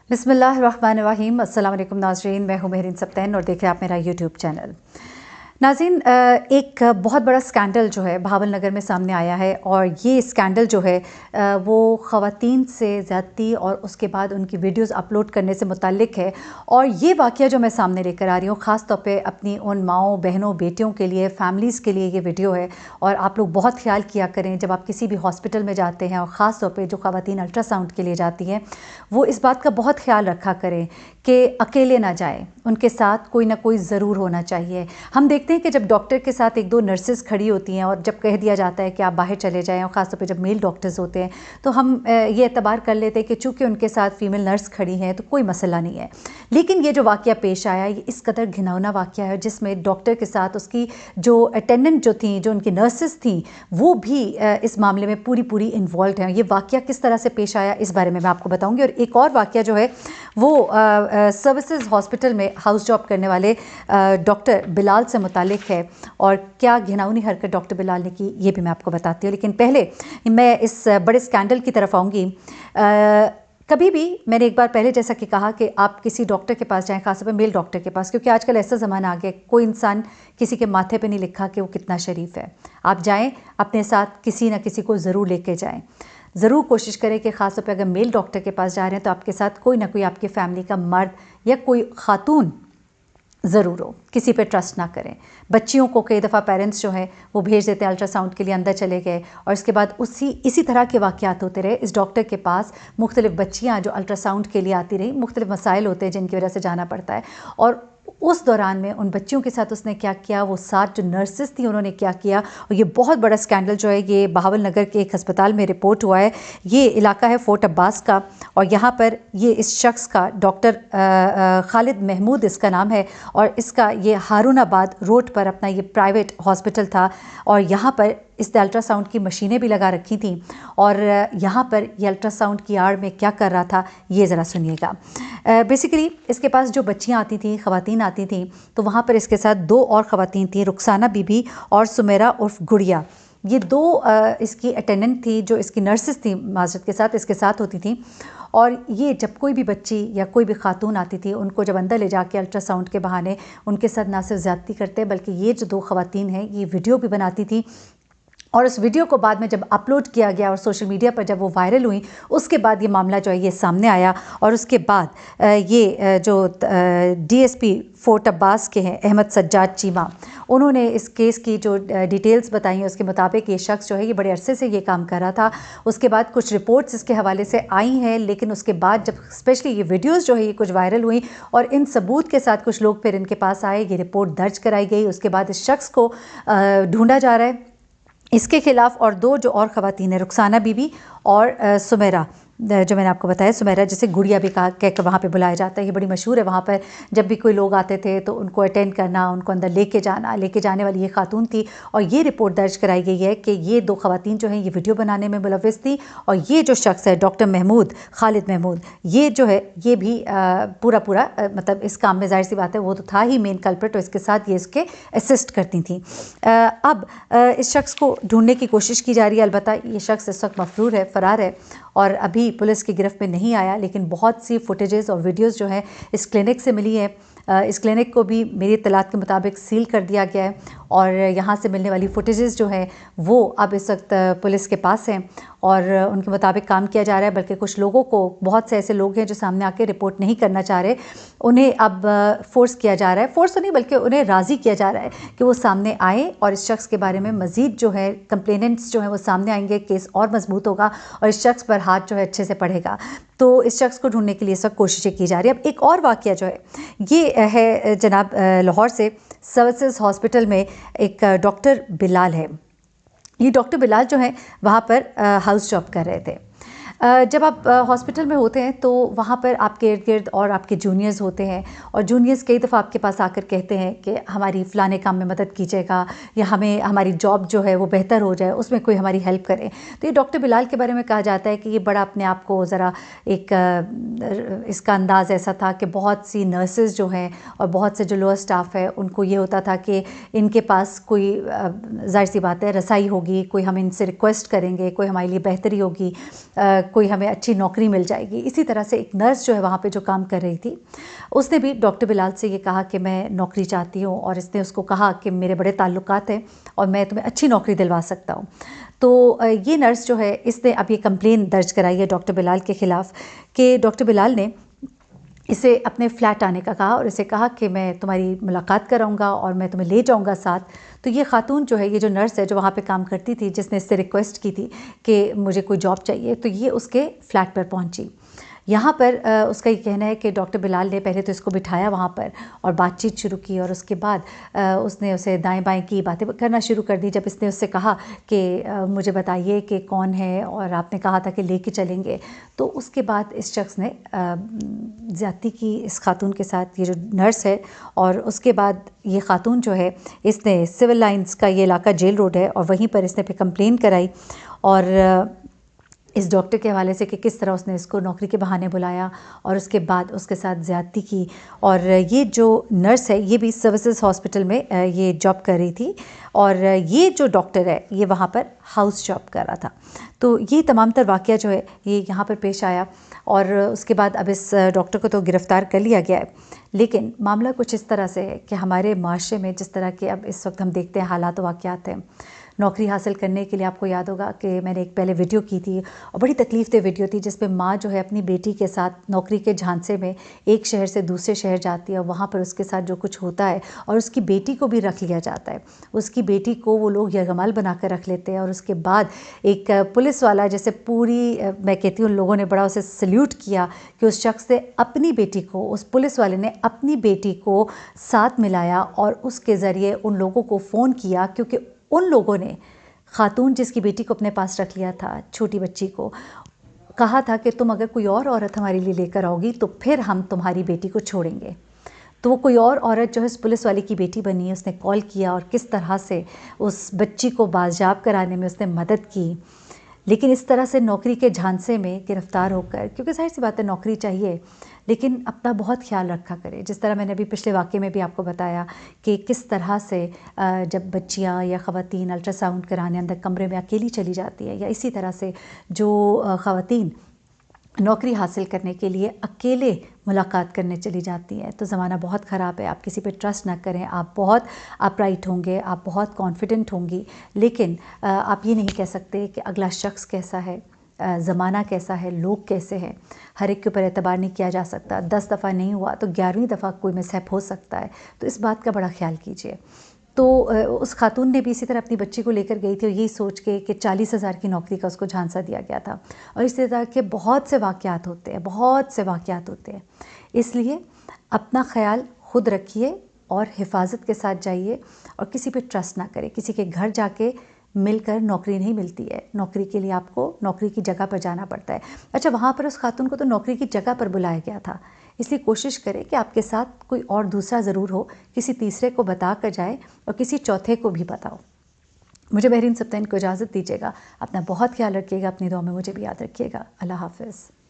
बिस्मिल्लाहिर्रहमानिर्रहीम। अस्सलाम वालेकुम नाज़रीन, मैं हूँ मेहरीन सब्तैन और देख रहे हैं आप मेरा यूट्यूब चैनल। नाज़रीन, एक बहुत बड़ा स्कैंडल जो है भावल नगर में सामने आया है और ये स्कैंडल जो है वो ख़वातीन से ज़्यादती और उसके बाद उनकी वीडियोस अपलोड करने से मुताल्लिक़ है। और ये वाक़या जो मैं सामने लेकर आ रही हूँ ख़ास तौर पे अपनी उन माँओं, बहनों, बेटियों के लिए, फ़ैमिलीज़ के लिए ये वीडियो है। और आप लोग बहुत ख़्याल किया करें जब आप किसी भी हॉस्पिटल में जाते हैं और ख़ास तौर पे जो ख़वातीन अल्ट्रासाउंड के लिए जाती हैं, वो इस बात का बहुत ख़्याल रखा करें कि अकेले ना जाएं, उनके साथ कोई ना कोई ज़रूर होना चाहिए। हम देखते हैं कि जब डॉक्टर के साथ एक दो नर्सेस खड़ी होती हैं और जब कह दिया जाता है कि आप बाहर चले जाएं, और ख़ासतौर पे जब मेल डॉक्टर्स होते हैं तो हम ये एतबार कर लेते हैं कि चूँकि उनके साथ फ़ीमेल नर्स खड़ी हैं तो कोई मसला नहीं है। लेकिन ये जो वाक़या पेश आया, ये इस कदर घिनौना वाक़या है जिसमें डॉक्टर के साथ उसकी जो अटेंडेंट जो थी, जो उनकी नर्सेस थी, वो भी इस मामले में पूरी इन्वॉल्व हैं। ये वाक़या किस तरह से पेश आया इस बारे में मैं आपको बताऊँगी। और एक और वाक़या जो है वो सर्विसेज हॉस्पिटल में हाउस जॉब करने वाले डॉक्टर बिलाल से मुतालिक है और क्या घिनौनी हरकत डॉक्टर बिलाल ने की ये भी मैं आपको बताती हूँ। लेकिन पहले मैं इस बड़े स्कैंडल की तरफ आऊँगी। कभी भी मैंने एक बार पहले जैसा कि कहा कि आप किसी डॉक्टर के पास जाएं, खासतौर पर मेल डॉक्टर के पास, क्योंकि आजकल ऐसा ज़माना आ गया कोई इंसान किसी के माथे पे नहीं लिखा कि वो कितना शरीफ है। आप जाएं, अपने साथ किसी न किसी को ज़रूर लेके जाएं। ज़रूर कोशिश करें कि ख़ासतौर पे अगर मेल डॉक्टर के पास जा रहे हैं तो आपके साथ कोई ना कोई आपकी फ़ैमिली का मर्द या कोई ख़ातून ज़रूर हो। किसी पे ट्रस्ट ना करें। बच्चियों को कई दफ़ा पेरेंट्स जो हैं वो भेज देते हैं अल्ट्रासाउंड के लिए, अंदर चले गए और इसके बाद इसी तरह के वाक़यात होते रहे। इस डॉक्टर के पास मुख्तलिफ़ बच्चियाँ जो अल्ट्रासाउंड के लिए आती रहीं, मुख्तलिफ़ मसाइल होते हैं जिनकी वजह से जाना पड़ता है। और उस दौरान में उन बच्चियों के साथ उसने क्या किया, वो 7 जो नर्सेस थी उन्होंने क्या किया। और ये बहुत बड़ा स्कैंडल जो है ये बहावल नगर के एक अस्पताल में रिपोर्ट हुआ है। ये इलाका है फोर्ट अब्बास का और यहाँ पर ये इस शख्स का डॉक्टर खालिद महमूद इसका नाम है और इसका ये हारूनाबाद रोड पर अपना ये प्राइवेट हॉस्पिटल था। और यहाँ पर इसने अल्ट्रासाउंड की मशीनें भी लगा रखी थी और यहाँ पर ये अल्ट्रासाउंड की आड़ में क्या कर रहा था ये ज़रा सुनिएगा। बेसिकली इसके पास जो बच्चियाँ आती थी, ख़वातीन आती थी, तो वहाँ पर इसके साथ 2 और ख़वातीन थी, रुखसाना बीबी और सुमेरा उर्फ गुड़िया। ये 2 इसकी अटेंडेंट थी जो इसकी नर्सेस थी, माजरत के साथ इसके साथ होती थी। और ये जब कोई भी बच्ची या कोई भी खातून आती थी उनको जब अंदर ले जाके अल्ट्रासाउंड के बहाने उनके साथ ना सिर्फ ज़्यादती करते बल्कि ये जो 2 ख़वातीन हैं ये वीडियो भी बनाती थी। और उस वीडियो को बाद में जब अपलोड किया गया और सोशल मीडिया पर जब वो वायरल हुई, उसके बाद ये मामला जो है ये सामने आया। और उसके बाद ये जो डीएसपी फोर्ट अब्बास के हैं अहमद सज्जाद चीमा, उन्होंने इस केस की जो डिटेल्स बताई हैं उसके मुताबिक ये शख्स जो है ये बड़े अरसे से ये काम कर रहा था। उसके बाद कुछ रिपोर्ट्स इसके हवाले से आई हैं, लेकिन उसके बाद जब स्पेशली ये वीडियोज़ जो है ये कुछ वायरल हुई और इन सबूत के साथ कुछ लोग फिर इनके पास आए, ये रिपोर्ट दर्ज कराई गई। उसके बाद इस शख्स को ढूंढा जा रहा है इसके खिलाफ। और 2 जो और ख़वातीन हैं, रुखसाना बीबी और सुमेरा, जो मैंने आपको बताया, सुमेरा जिसे गुड़िया भी कहा कहकर वहाँ पे बुलाया जाता है, ये बड़ी मशहूर है। वहाँ पर जब भी कोई लोग आते थे तो उनको अटेंड करना, उनको अंदर लेके जाने वाली ये खातून थी। और ये रिपोर्ट दर्ज कराई गई है कि ये 2 ख़वातीन जो हैं ये वीडियो बनाने में मुलव्विस थी। और ये जो शख्स है डॉक्टर महमूद, खालिद महमूद, ये जो है ये भी पूरा मतलब इस काम में ज़ाहिर सी बात है वो तो था ही मेन कल्प्रिट, और इसके साथ ये इसके असिस्ट करती थी। अब इस शख्स को ढूंढने की कोशिश की जा रही है। अलबत्ता ये शख्स इस वक्त मफरूर है, फ़रार है और अभी पुलिस की गिरफ्त में नहीं आया। लेकिन बहुत सी फुटेजेस और वीडियोस जो हैं इस क्लिनिक से मिली है। इस क्लिनिक को भी मेरी इत्तलात के मुताबिक सील कर दिया गया है और यहाँ से मिलने वाली फुटेजेस जो हैं वो अब इस वक्त पुलिस के पास हैं और उनके मुताबिक काम किया जा रहा है। बल्कि कुछ लोगों को, बहुत से ऐसे लोग हैं जो सामने आके रिपोर्ट नहीं करना चाह रहे, उन्हें अब फोर्स किया जा रहा है, फोर्स तो नहीं बल्कि उन्हें राज़ी किया जा रहा है कि वो सामने आए और इस शख्स के बारे में मज़ीद जो है कंप्लेनेंट्स जो हैं वो सामने आएंगे, केस और मजबूत होगा और इस शख्स पर हाथ जो है अच्छे से पड़ेगा। तो इस शख्स को ढूंढने के लिए सब कोशिशें की जा रही है। अब एक और वाक़या जो है ये है जनाब लाहौर से सर्विसेज हॉस्पिटल में एक डॉक्टर बिलाल है। ये डॉक्टर बिलाल जो हैं वहाँ पर हाउस जॉब कर रहे थे। जब आप हॉस्पिटल में होते हैं तो वहाँ पर आपके इर्द गिर्द और आपके जूनियर्स होते हैं और जूनियर्स कई दफ़ा आपके पास आकर कहते हैं कि हमारी फ़लाने काम में मदद कीजिएगा या हमें हमारी जॉब जो है वो बेहतर हो जाए, उसमें कोई हमारी हेल्प करे। तो ये डॉक्टर बिलाल के बारे में कहा जाता है कि ये बड़ा अपने आप को ज़रा एक इसका अंदाज़ ऐसा था कि बहुत सी नर्सेज जो हैं और बहुत से जो लोअर स्टाफ है उनको ये होता था कि इनके पास कोई जाहिर सी बात है रसाई होगी, कोई हम इनसे रिक्वेस्ट करेंगे, कोई हमारे लिए बेहतरी होगी, कोई हमें अच्छी नौकरी मिल जाएगी। इसी तरह से एक नर्स जो है वहाँ पे जो काम कर रही थी, उसने भी डॉक्टर बिलाल से ये कहा कि मैं नौकरी चाहती हूँ, और इसने उसको कहा कि मेरे बड़े ताल्लुकात हैं और मैं तुम्हें अच्छी नौकरी दिलवा सकता हूँ। तो ये नर्स जो है, इसने अब ये कंप्लेन दर्ज कराई है डॉक्टर बिलाल के ख़िलाफ़ कि डॉक्टर बिलाल ने इसे अपने फ्लैट आने का कहा और इसे कहा कि मैं तुम्हारी मुलाकात कराऊंगा और मैं तुम्हें ले जाऊंगा साथ। तो ये खातून जो है, ये जो नर्स है जो वहाँ पे काम करती थी, जिसने इससे रिक्वेस्ट की थी कि मुझे कोई जॉब चाहिए, तो ये उसके फ्लैट पर पहुँची। यहाँ पर उसका ये कहना है कि डॉक्टर बिलाल ने पहले तो इसको बिठाया वहाँ पर और बातचीत शुरू की, और उसके बाद उसने उसे दाएं बाएं की बातें करना शुरू कर दी। जब इसने उससे कहा कि मुझे बताइए कि कौन है, और आपने कहा था कि लेके चलेंगे, तो उसके बाद इस शख्स ने ज़्यादती की इस खातून के साथ, ये जो नर्स है। और उसके बाद ये खातून जो है, इसने सिविल लाइंस का ये इलाका जेल रोड है, और वहीं पर इसने फिर कंप्लेन कराई और इस डॉक्टर के हवाले से कि किस तरह उसने इसको नौकरी के बहाने बुलाया और उसके बाद उसके साथ ज़्यादती की। और ये जो नर्स है, ये भी सर्विसेज हॉस्पिटल में ये जॉब कर रही थी, और ये जो डॉक्टर है ये वहाँ पर हाउस जॉब कर रहा था। तो ये तमाम तर वाक़या जो है ये यहाँ पर पेश आया, और उसके बाद अब इस डॉक्टर को तो गिरफ़्तार कर लिया गया है। लेकिन मामला कुछ इस तरह से है कि हमारे माशरे में जिस तरह के अब इस वक्त हम देखते हैं हालात वाक़यात हैं, नौकरी हासिल करने के लिए, आपको याद होगा कि मैंने एक पहले वीडियो की थी और बड़ी तकलीफ़देह वीडियो थी, जिसमें माँ जो है अपनी बेटी के साथ नौकरी के झांसे में एक शहर से दूसरे शहर जाती है, और वहाँ पर उसके साथ जो कुछ होता है, और उसकी बेटी को भी रख लिया जाता है। उसकी बेटी को वो लोग यरगमाल बना कर रख लेते हैं, और उसके बाद एक पुलिस वाला, जैसे पूरी मैं कहती हूँ उन लोगों ने बड़ा उसे सल्यूट किया कि उस शख्स ने अपनी बेटी को, उस पुलिस वाले ने अपनी बेटी को साथ मिलाया और उसके ज़रिए उन लोगों को फ़ोन किया, क्योंकि उन लोगों ने खातून जिसकी बेटी को अपने पास रख लिया था, छोटी बच्ची को, कहा था कि तुम अगर कोई और औरत हमारे लिए लेकर आओगी तो फिर हम तुम्हारी बेटी को छोड़ेंगे। तो वो कोई और औरत जो है उस पुलिस वाले की बेटी बनी, उसने कॉल किया और किस तरह से उस बच्ची को बाजियाब कराने में उसने मदद की। लेकिन इस तरह से नौकरी के झांसे में गिरफ़्तार होकर, क्योंकि ज़ाहिर सी बात है नौकरी चाहिए, लेकिन अपना बहुत ख्याल रखा करें। जिस तरह मैंने अभी पिछले वाक़ये में भी आपको बताया कि किस तरह से जब बच्चियाँ या ख़वातीन अल्ट्रासाउंड कराने अंदर कमरे में अकेली चली जाती है, या इसी तरह से जो ख़वातीन नौकरी हासिल करने के लिए अकेले मुलाकात करने चली जाती हैं, तो ज़माना बहुत ख़राब है। आप किसी पे ट्रस्ट ना करें। आप बहुत अपराइट होंगे, आप बहुत कॉन्फिडेंट होंगी, लेकिन आप ये नहीं कह सकते कि अगला शख्स कैसा है, ज़माना कैसा है, लोग कैसे हैं। हर एक के ऊपर एतबार नहीं किया जा सकता। 10 दफ़ा नहीं हुआ तो 11वीं दफ़ा कोई मिसहैप हो सकता है, तो इस बात का बड़ा ख्याल कीजिए। तो उस खातून ने भी इसी तरह अपनी बच्ची को लेकर गई थी, और यही सोच के कि 40,000 की नौकरी का उसको झांसा दिया गया था। और इसी तरह के बहुत से वाक़यात होते हैं, बहुत से वाक़यात होते हैं। इसलिए अपना ख़्याल खुद रखिए और हिफाजत के साथ जाइए, और किसी पे ट्रस्ट ना करें। किसी के घर जाके मिलकर नौकरी नहीं मिलती है। नौकरी के लिए आपको नौकरी की जगह पर जाना पड़ता है। अच्छा, वहाँ पर उस खातून को तो नौकरी की जगह पर बुलाया गया था, इसलिए कोशिश करें कि आपके साथ कोई और दूसरा ज़रूर हो, किसी तीसरे को बता कर जाए और किसी चौथे को भी बताओ। मुझे महरीन सब्तैन को इजाज़त दीजिएगा। अपना बहुत ख्याल रखिएगा, अपनी दुआ में मुझे भी याद रखिएगा। अल्लाह हाफ़िज़।